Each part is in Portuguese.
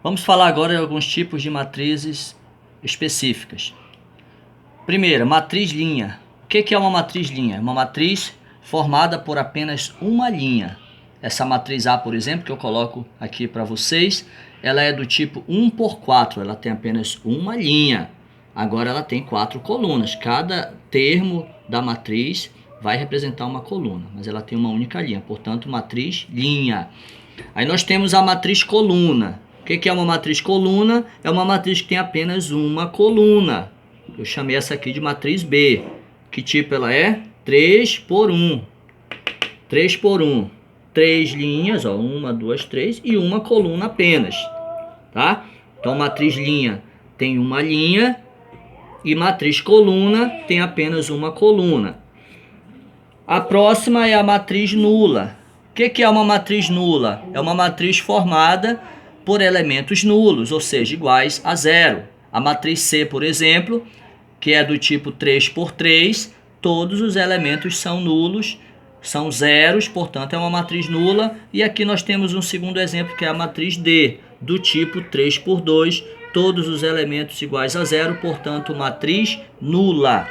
Vamos falar agora de alguns tipos de matrizes específicas. Primeira, matriz linha. O que é uma matriz linha? É uma matriz formada por apenas uma linha. Essa matriz A, por exemplo, que eu coloco aqui para vocês, ela é do tipo 1×4, ela tem apenas uma linha. Agora ela tem 4 colunas. Cada termo da matriz vai representar uma coluna, mas ela tem uma única linha, portanto, matriz linha. Aí nós temos a matriz coluna. O que é uma matriz coluna? É uma matriz que tem apenas uma coluna. Eu chamei essa aqui de matriz B. Que tipo ela é? 3×1. 3×1. 3 linhas, ó, 1, 2, 3 e uma coluna apenas, tá? Então matriz linha tem uma linha e matriz coluna tem apenas uma coluna. A próxima é a matriz nula. O que é uma matriz nula? É uma matriz formada por elementos nulos, ou seja, iguais a zero. A matriz C, por exemplo, que é do tipo 3×3, todos os elementos são nulos, são zeros, portanto é uma matriz nula. E aqui nós temos um segundo exemplo, que é a matriz D, do tipo 3×2, todos os elementos iguais a zero, portanto matriz nula.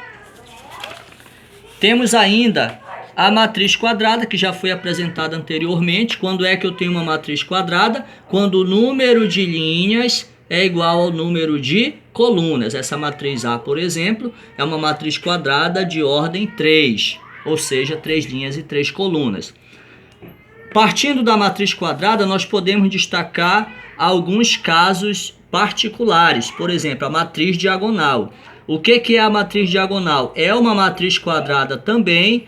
Temos ainda a matriz quadrada, que já foi apresentada anteriormente. Quando é que eu tenho uma matriz quadrada? Quando o número de linhas é igual ao número de colunas. Essa matriz A, por exemplo, é uma matriz quadrada de ordem 3, ou seja, 3 linhas e 3 colunas. Partindo da matriz quadrada, nós podemos destacar alguns casos particulares. Por exemplo, a matriz diagonal. O que é a matriz diagonal? É uma matriz quadrada também,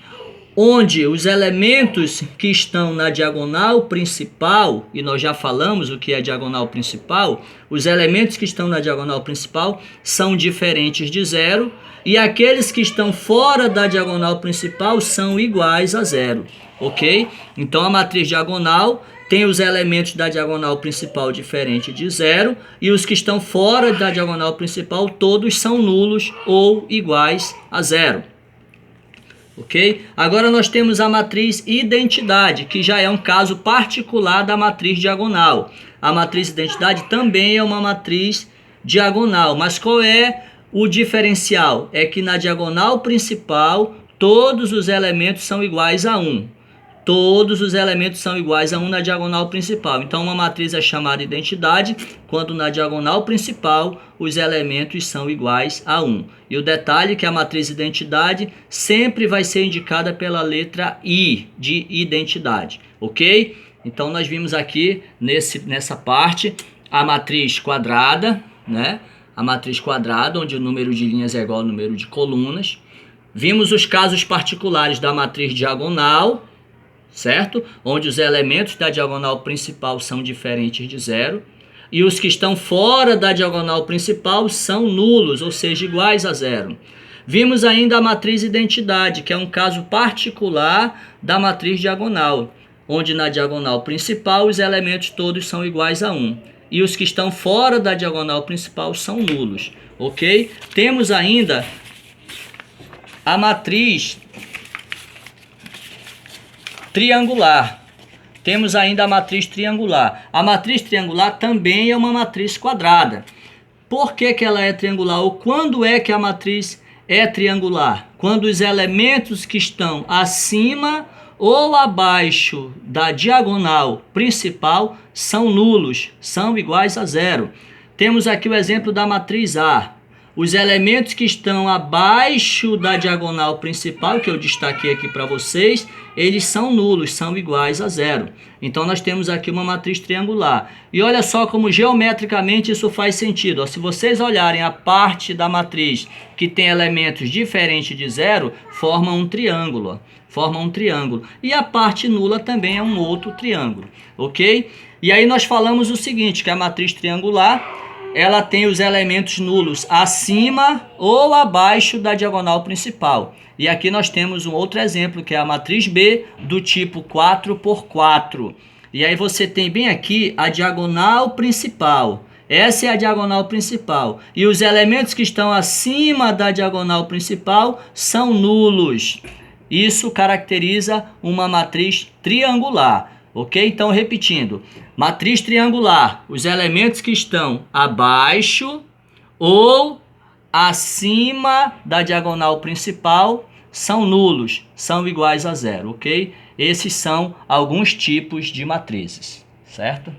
onde os elementos que estão na diagonal principal, e nós já falamos o que é diagonal principal, os elementos que estão na diagonal principal são diferentes de zero, e aqueles que estão fora da diagonal principal são iguais a zero, ok? Então a matriz diagonal tem os elementos da diagonal principal diferentes de zero, e os que estão fora da diagonal principal todos são nulos ou iguais a zero. Ok? Agora nós temos a matriz identidade, que já é um caso particular da matriz diagonal. A matriz identidade também é uma matriz diagonal, mas qual é o diferencial? É que na diagonal principal todos os elementos são iguais a 1. Todos os elementos são iguais a 1 na diagonal principal. Então uma matriz é chamada identidade quando na diagonal principal os elementos são iguais a 1. E o detalhe é que a matriz identidade sempre vai ser indicada pela letra I de identidade, ok? Então nós vimos aqui nessa parte a matriz quadrada, né? A matriz quadrada, onde o número de linhas é igual ao número de colunas. Vimos os casos particulares da matriz diagonal, certo? Onde os elementos da diagonal principal são diferentes de zero. E os que estão fora da diagonal principal são nulos, ou seja, iguais a zero. Vimos ainda a matriz identidade, que é um caso particular da matriz diagonal, onde na diagonal principal os elementos todos são iguais a 1. E os que estão fora da diagonal principal são nulos, ok? Temos ainda a matriz triangular. Temos ainda a matriz triangular. A matriz triangular também é uma matriz quadrada. Por que ela é triangular? Ou quando é que a matriz é triangular? Quando os elementos que estão acima ou abaixo da diagonal principal são nulos, são iguais a zero. Temos aqui o exemplo da matriz A. Os elementos que estão abaixo da diagonal principal, que eu destaquei aqui para vocês, eles são nulos, são iguais a zero. Então nós temos aqui uma matriz triangular. E olha só como geometricamente isso faz sentido. Se vocês olharem a parte da matriz que tem elementos diferentes de zero, forma um triângulo. Forma um triângulo. E a parte nula também é um outro triângulo, ok? E aí nós falamos o seguinte, que a matriz triangular, ela tem os elementos nulos acima ou abaixo da diagonal principal. E aqui nós temos um outro exemplo, que é a matriz B, do tipo 4×4. E aí você tem bem aqui a diagonal principal. Essa é a diagonal principal. E os elementos que estão acima da diagonal principal são nulos. Isso caracteriza uma matriz triangular. Ok? Então, repetindo. Matriz triangular. Os elementos que estão abaixo ou acima da diagonal principal são nulos, são iguais a zero, ok? Esses são alguns tipos de matrizes, certo?